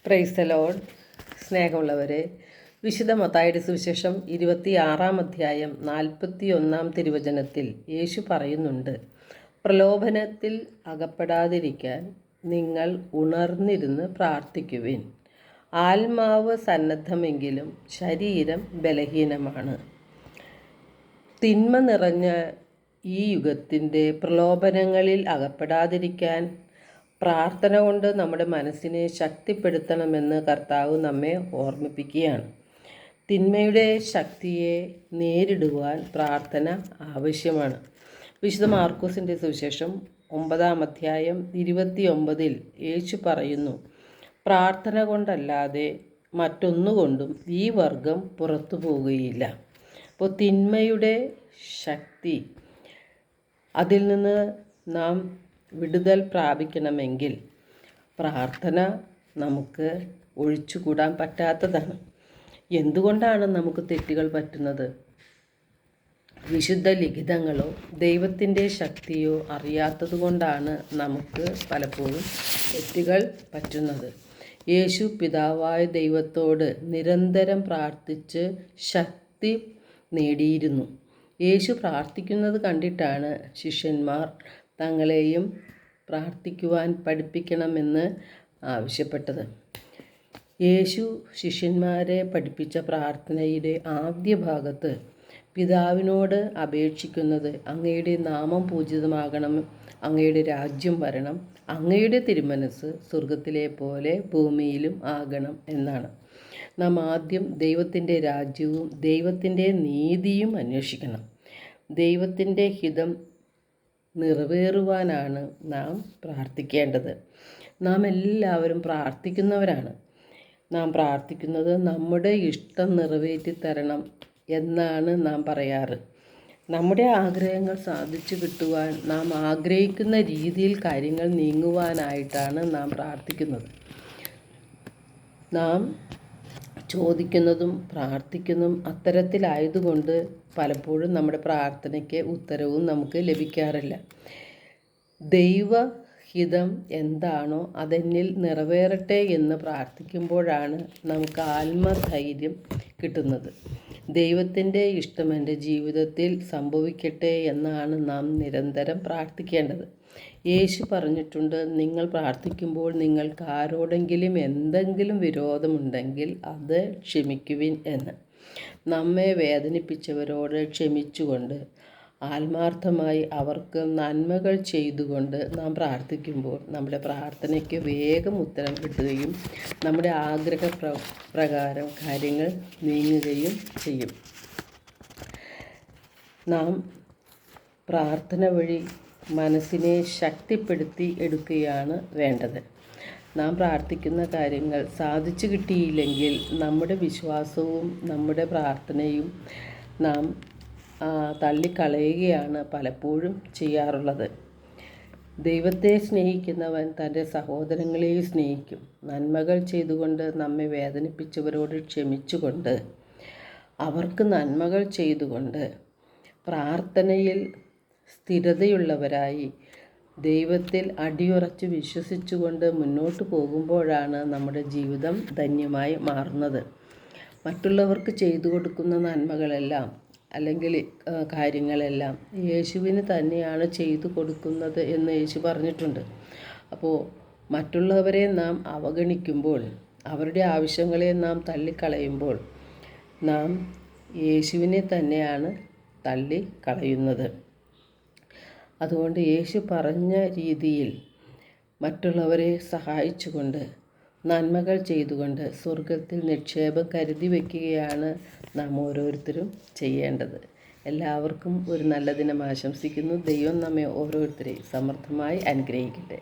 Praise the Lord. സ്നേഹമുള്ളവരെ, വിശുദ്ധ മത്തായിയുടെ സുവിശേഷം 26-ാം അധ്യായം 41-ാം തിരുവചനത്തിൽ യേശു പറയുന്നുണ്ട്, പ്രലോഭനത്തിൽ അകപ്പെടാതിരിക്കാൻ നിങ്ങൾ ഉണർന്നിരുന്ന് പ്രാർത്ഥിക്കുവിൻ. ആത്മാവ് സന്നദ്ധമെങ്കിലും ശരീരം ബലഹീനമാണ്. തിന്മ നിറഞ്ഞ ഈ യുഗത്തിൻ്റെ പ്രലോഭനങ്ങളിൽ അകപ്പെടാതിരിക്കാൻ പ്രാർത്ഥന കൊണ്ട് നമ്മുടെ മനസ്സിനെ ശക്തിപ്പെടുത്തണമെന്ന് കർത്താവ് നമ്മെ ഓർമ്മിപ്പിക്കുകയാണ്. തിന്മയുടെ ശക്തിയെ നേരിടുവാൻ പ്രാർത്ഥന ആവശ്യമാണ്. വിശുദ്ധ മാർക്കോസിൻ്റെ സുവിശേഷം 9-ാം അധ്യായം 29-ൽ യേശു പറയുന്നു, പ്രാർത്ഥന കൊണ്ടല്ലാതെ മറ്റൊന്നുകൊണ്ടും ഈ വർഗം പുറത്തു പോവുകയില്ല. അപ്പോൾ തിന്മയുടെ ശക്തി, അതിൽ നിന്ന് നാം വിടുതൽ പ്രാപിക്കണമെങ്കിൽ പ്രാർത്ഥന നമുക്ക് ഒഴിച്ചുകൂടാൻ പറ്റാത്തതാണ്. എന്തുകൊണ്ടാണ് നമുക്ക് തെറ്റുകൾ പറ്റുന്നത്? വിശുദ്ധ ലിഖിതങ്ങളോ ദൈവത്തിൻ്റെ ശക്തിയോ അറിയാത്തത് കൊണ്ടാണ് നമുക്ക് പലപ്പോഴും തെറ്റുകൾ പറ്റുന്നത്. യേശു പിതാവായ ദൈവത്തോട് നിരന്തരം പ്രാർത്ഥിച്ച് ശക്തി നേടിയിരുന്നു. യേശു പ്രാർത്ഥിക്കുന്നത് കണ്ടിട്ടാണ് ശിഷ്യന്മാർ തങ്ങളെയും പ്രാർത്ഥിക്കുവാൻ പഠിപ്പിക്കണമെന്ന് ആവശ്യപ്പെട്ടത്. യേശു ശിഷ്യന്മാരെ പഠിപ്പിച്ച പ്രാർത്ഥനയുടെ ആദ്യ ഭാഗത്ത് പിതാവിനോട് അപേക്ഷിക്കുന്നത്, അങ്ങയുടെ നാമം പൂജിതമാകണം, അങ്ങയുടെ രാജ്യം വരണം, അങ്ങയുടെ തിരുമനസ്സ് സ്വർഗത്തിലെ പോലെ ഭൂമിയിലും ആകണം എന്നാണ്. നാം ആദ്യം ദൈവത്തിൻ്റെ രാജ്യവും ദൈവത്തിൻ്റെ നീതിയും അന്വേഷിക്കണം. ദൈവത്തിൻ്റെ ഹിതം നിറവേറുവാനാണ് നാം പ്രാർത്ഥിക്കേണ്ടത്. നാം എല്ലാവരും പ്രാർത്ഥിക്കുന്നവരാണ്. നാം പ്രാർത്ഥിക്കുന്നത് നമ്മുടെ ഇഷ്ടം നിറവേറ്റി തരണം എന്നാണ് നാം പറയാറ്. നമ്മുടെ ആഗ്രഹങ്ങൾ സാധിച്ചു കിട്ടുവാൻ, നാം ആഗ്രഹിക്കുന്ന രീതിയിൽ കാര്യങ്ങൾ നീങ്ങുവാനായിട്ടാണ് നാം പ്രാർത്ഥിക്കുന്നത്. നാം ചോദിക്കുന്നതും പ്രാർത്ഥിക്കുന്നതും അത്തരത്തിലായതുകൊണ്ട് പലപ്പോഴും നമ്മുടെ പ്രാർത്ഥനയ്ക്ക് ഉത്തരവും നമുക്ക് ലഭിക്കാറില്ല. ദൈവഹിതം എന്താണോ അതെന്നിൽ നിറവേറട്ടെ എന്ന് പ്രാർത്ഥിക്കുമ്പോഴാണ് നമുക്ക് ആത്മധൈര്യം കിട്ടുന്നത്. ദൈവത്തിൻ്റെ ഇഷ്ടം എൻ്റെ ജീവിതത്തിൽ സംഭവിക്കട്ടെ എന്നാണ് നാം നിരന്തരം പ്രാർത്ഥിക്കേണ്ടത്. യേശു പറഞ്ഞിട്ടുണ്ട്, നിങ്ങൾ പ്രാർത്ഥിക്കുമ്പോൾ നിങ്ങൾക്ക് ആരോടെങ്കിലും എന്തെങ്കിലും വിരോധമുണ്ടെങ്കിൽ അത് ക്ഷമിക്കുവിൻ എന്ന്. നമ്മെ വേദനിപ്പിച്ചവരോട് ക്ഷമിച്ചുകൊണ്ട് ആത്മാർത്ഥമായി അവർക്ക് നന്മകൾ ചെയ്തുകൊണ്ട് നാം പ്രാർത്ഥിക്കുമ്പോൾ നമ്മുടെ പ്രാർത്ഥനയ്ക്ക് വേഗം ഉത്തരം കിട്ടുകയും നമ്മുടെ പ്രകാരം കാര്യങ്ങൾ നീങ്ങുകയും ചെയ്യും. നാം പ്രാർത്ഥന വഴി മനസ്സിനെ ശക്തിപ്പെടുത്തി എടുക്കുകയാണ് വേണ്ടത്. നാം പ്രാർത്ഥിക്കുന്ന കാര്യങ്ങൾ സാധിച്ചു കിട്ടിയില്ലെങ്കിൽ നമ്മുടെ വിശ്വാസവും നമ്മുടെ പ്രാർത്ഥനയും നാം തള്ളിക്കളയുകയാണ് പലപ്പോഴും ചെയ്യാറുള്ളത്. ദൈവത്തെ സ്നേഹിക്കുന്നവൻ തൻ്റെ സഹോദരങ്ങളെയും സ്നേഹിക്കും. നന്മകൾ ചെയ്തുകൊണ്ട് നമ്മെ വേദനിപ്പിച്ചവരോട് ക്ഷമിച്ചുകൊണ്ട് അവർക്ക് നന്മകൾ ചെയ്തുകൊണ്ട് പ്രാർത്ഥനയിൽ സ്ഥിരതയുള്ളവരായി ദൈവത്തിൽ അടിയുറച്ച് വിശ്വസിച്ചുകൊണ്ട് മുന്നോട്ട് പോകുമ്പോഴാണ് നമ്മുടെ ജീവിതം ധന്യമായി മാറുന്നത്. മറ്റുള്ളവർക്ക് ചെയ്തു കൊടുക്കുന്ന നന്മകളെല്ലാം അല്ലെങ്കിൽ കാര്യങ്ങളെല്ലാം യേശുവിന് തന്നെയാണ് ചെയ്തു കൊടുക്കുന്നത് എന്ന് യേശു പറഞ്ഞിട്ടുണ്ട്. അപ്പോൾ മറ്റുള്ളവരെ നാം അവഗണിക്കുമ്പോൾ, അവരുടെ ആവശ്യങ്ങളെ നാം തള്ളിക്കളയുമ്പോൾ നാം യേശുവിനെ തന്നെയാണ് തള്ളിക്കളയുന്നത്. അതുകൊണ്ട് യേശു പറഞ്ഞ രീതിയിൽ മറ്റുള്ളവരെ സഹായിച്ചുകൊണ്ട് നന്മകൾ ചെയ്തുകൊണ്ട് സ്വർഗത്തിൽ നിക്ഷേപം കരുതി വയ്ക്കുകയാണ് നാം ഓരോരുത്തരും ചെയ്യേണ്ടത്. എല്ലാവർക്കും ഒരു നല്ല ദിനം ആശംസിക്കുന്നു. ദൈവം നമ്മെ ഓരോരുത്തരെയും സമൃദ്ധമായി അനുഗ്രഹിക്കട്ടെ.